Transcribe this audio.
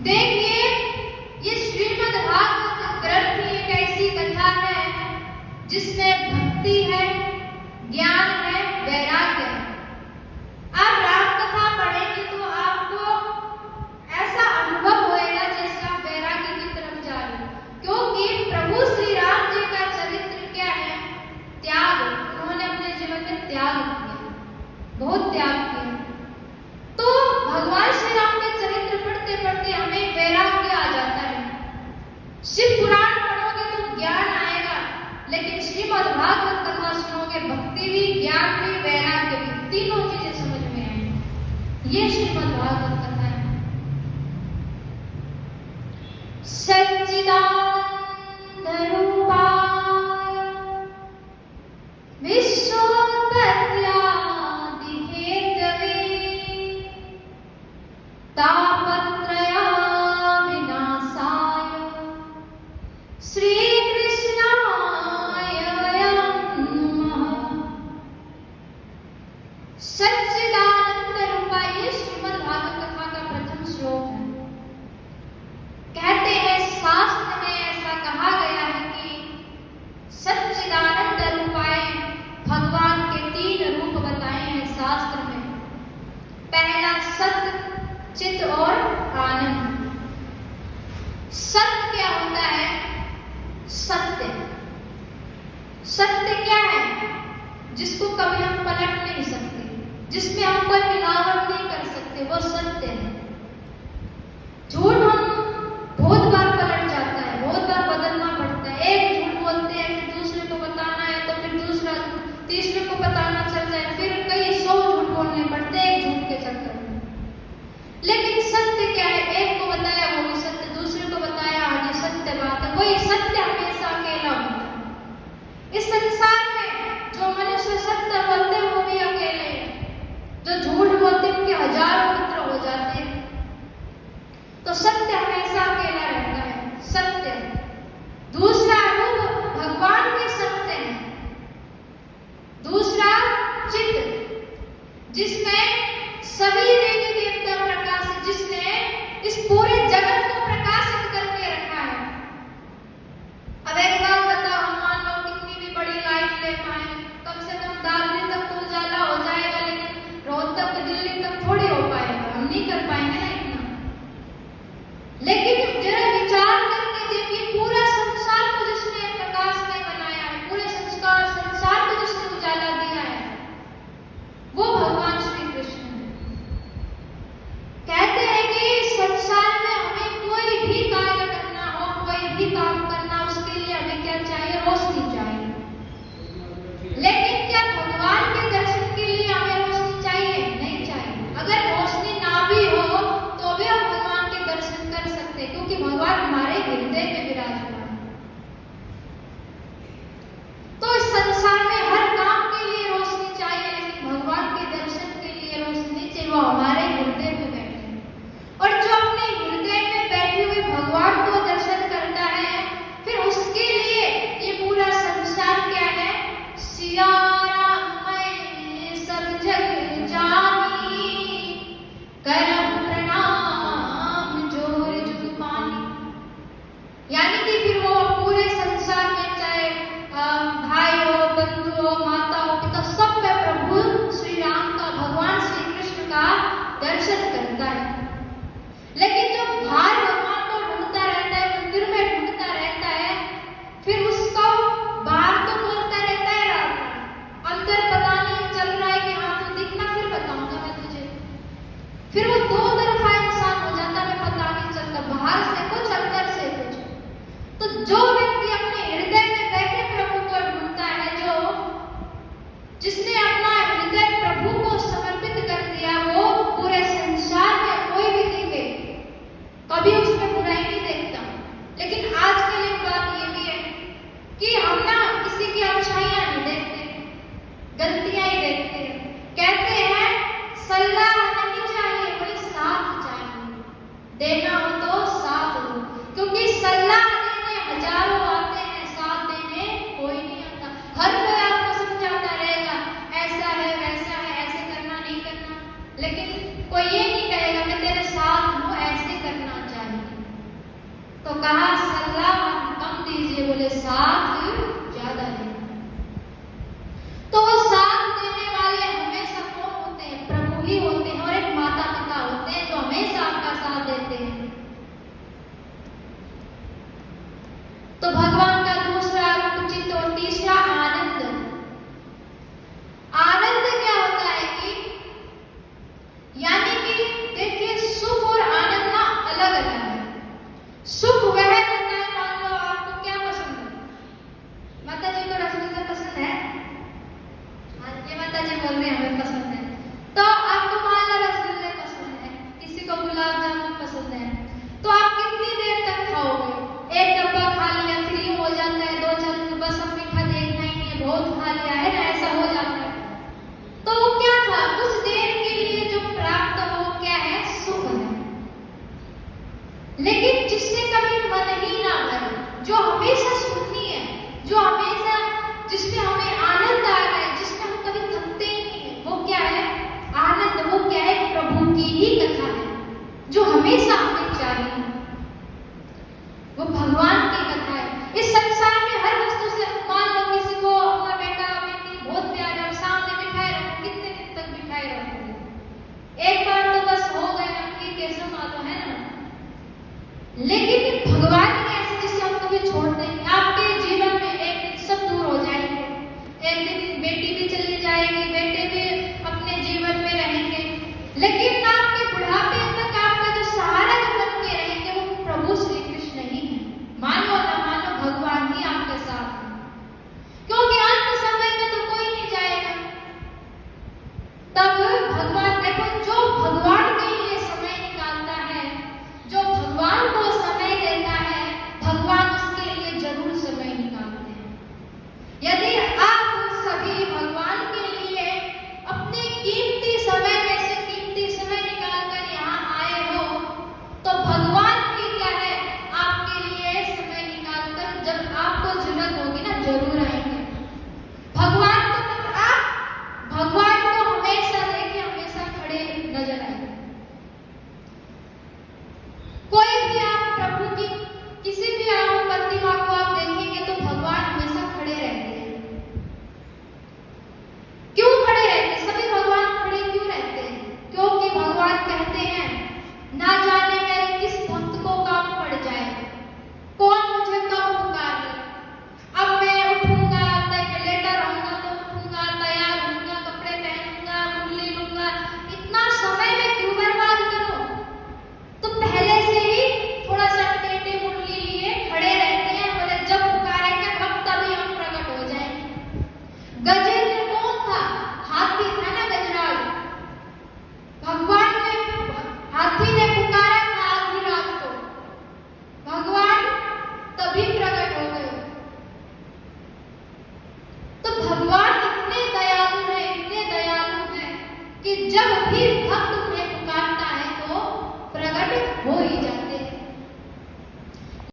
देखिए, ये श्रीमद् भागवत ग्रंथ एक ऐसी कथा है जिसमें भक्ति है, ज्ञान है, वैराग्य है। आप राम कथा पढ़ेंगे तो आपको ऐसा अनुभव होएगा जैसे आप वैराग्य की तरफ जा रहे हो, क्योंकि प्रभु श्री राम जी का चरित्र क्या है? त्याग। उन्होंने अपने जीवन में त्याग किया, बहुत त्याग किया। तो भगवान श्री राम के चरित्र पढ़ते पढ़ते हमें वैराग्य आ जाता है। शिव पुराण पढ़ोगे तो ज्ञान आएगा, लेकिन श्रीमद् भागवत कथा सुनोगे, भक्ति भी, ज्ञान भी, वैराग्य भी, तीनों चीजें समझ में आएंगी। ये श्रीमद् भागवत कथा है। सच्चिदानंद रूपाय विश्वोत्पत्त्यादि हेतवे तापत्रया विनाशाय श्रीकृष्णाय वयं नमः। सच्चिदानंद रूपाय, ये श्रीमद् भागवत कथा का प्रथम श्लोक है। कहते हैं शास्त्र में ऐसा कहा गया है कि सच्चिदानंद रूपाय, भगवान के 3 रूप बताए हैं शास्त्र में। पहला सत्य, चित और आनंद। सत्य क्या होता है? सत्य, सत्य क्या है? जिसको कभी हम पलट नहीं सकते, जिसमें हम कोई मिलावट नहीं कर सकते, वो सत्य है। झूठ हम बहुत बार पलट जाता है, बहुत बार बदलना पड़ता है। एक झूठ बोलते हैं, फिर दूसरे को बताना है, तो फिर दूसरा झूठ तीसरे को बताना चल जाए, फिर कई 100 झूठ बोलने पड़ते हैं एक झूठ के चक्कर में। लेकिन सत्य क्या है? एक को बताया वो भी सत्य, दूसरे को बताया आज सत्य बात है। वही सत्य हमेशा अकेला होता है। इस संसार में जो मनुष्य सत्य बोलते हैं वो भी अकेले हैं, जो झूठ बोलते हैं उनके हजारों मित्र हो जाते हैं। तो सत्य हमेशा अकेला रहता है, सत्य। दूसरा रूप भगवान के सत्य है। दूसरा चित्त, जिसमें सभी देवी देवता प्रकाशित, जिसने इस पूरे जगत को प्रकाशित करके रखा है। अब एक बात बताओ, हम मान लो कितनी भी बड़ी लाइट ले पाए, कम से कम दादरी तक तो उजाला हो जाएगा, लेकिन रोहतक दिल्ली तक थोड़ी हो पाएगा, हम नहीं कर पाएंगे ना इतना। लेकिन जरा विचार करके देखिए, पूरा संसार को जिसने प्रकाशमय बनाया है, पूरे संसार को जिसने उजाला दिया है, वो भगवान श्री कृष्ण कहा सलाह कम दीजिए, बोले साथ ज्यादा देना। तो वो साथ देने वाले हमेशा कौन होते हैं? प्रभु ही होते हैं, और एक माता पिता होते हैं जो हमेशा आपका साथ देते हैं। तो भगवान का दूसरा रूप चित्त, और तीसरा आनंद। आनंद क्या होता है कि यानी कि देखिए सुख और आनंद ना अलग अलग है। सुख वह होता है, मान लो आपको क्या पसंद है? माता जी को रसगुल्ला पसंद है? हाँ, ये माता जी बोल रहे हैं हमें पसंद है। तो आपको मान लो रसगुल्ले पसंद है, किसी को गुलाब जामुन पसंद है, तो आप कितनी देर तक खाओगे? एक डब्बा खा लिया, फ्री हो जाता है, 2-4 बस अब मीठा देखना ही नहीं है, बहुत खा लिया है ना, ऐसा हो जाता है। तो वो क्या था? कुछ देर के लिए जो प्राप्त हो क्या है? सुख है। लेकिन जिससे कभी मन ही ना भरे, जो हमेशा सुखनी है, जो हमेशा जिसमें हमें आनंद आ रहा है, जिसमें हम कभी थकते ही नहीं है, वो क्या है? आनंद। वो क्या है? प्रभु की ही कथा है, जो हमेशा हमें चाहिए, वो भगवान की कथा है। इस संसार में हर वस्तु से, मान लो किसी को अपना बेटा बेटी बहुत प्यार है, सामने बिठाए रखो, कितने दिन तक बिठाए रखोगे? एक बार तो बस हो गया, ठीक है, समा तो है ना। लेकिन भगवान ने ऐसे जिसे हम कभी छोड़ते नहीं। आपके जीवन में एक दिन सब दूर हो जाएंगे, एक दिन बेटी भी चली जाएगी, बेटे भी अपने जीवन में रहेंगे, लेकिन आपके बुढ़ापे तक आपका जो सहारा जो बन के रहेंगे वो प्रभु श्री कृष्ण ही है। मानो ना मानो भगवान ही आपके साथ है, क्योंकि अंत समय में तो कोई नहीं जाएगा। तब भगवान देखो, जो भगवान के लिए समय निकालता है, जो भगवान को समय देता है, भगवान उसके लिए जरूर समय निकालते हैं। यदि आप सभी भगवान के लिए अपने कीमती समय में से कीमती समय निकालकर यहाँ आए हो, तो भगवान भी क्या है? आपके लिए समय निकालकर जब आपको जरूरत होगी ना, जरूर आएंगे। भगवान को आप भगवान को हमेशा देखिए, हमेशा खड़े नजर आएंगे। कोई भी आप प्रभु की किसी भी आप प्रतिमा को आप देखेंगे तो भगवान हमेशा खड़े रहते हैं। क्यों खड़े रहते हैं? सभी भगवान खड़े क्यों रहते हैं? क्योंकि भगवान कहते हैं, ना जाने मेरे किस भक्त को काम पड़ जाए, कौन मुझे कब पुकार ले। अब मैं उठूंगा, लेटा रहूंगा तो उठूंगा, तैयार होऊंगा, कपड़े पहनूंगा, मुरली लूंगा, इतना समय में क्यों बर्बाद करूं? तो पहले से ही थोड़ा सा टेढ़े मुरली लिए खड़े रहते हैं, बोले जब पुकारेंगे हम तभी हम प्रकट हो जाएंगे। गजेंद्र कौन था? हाथी था ना, गजराज। भगवान ने हाथी ने पुकारा था आधी रात को, भगवान तभी प्रकट हो गए। तो भगवान इतने दयालु हैं कि जब भी भक्त उन्हें पुकारता है तो प्रकट हो ही जाते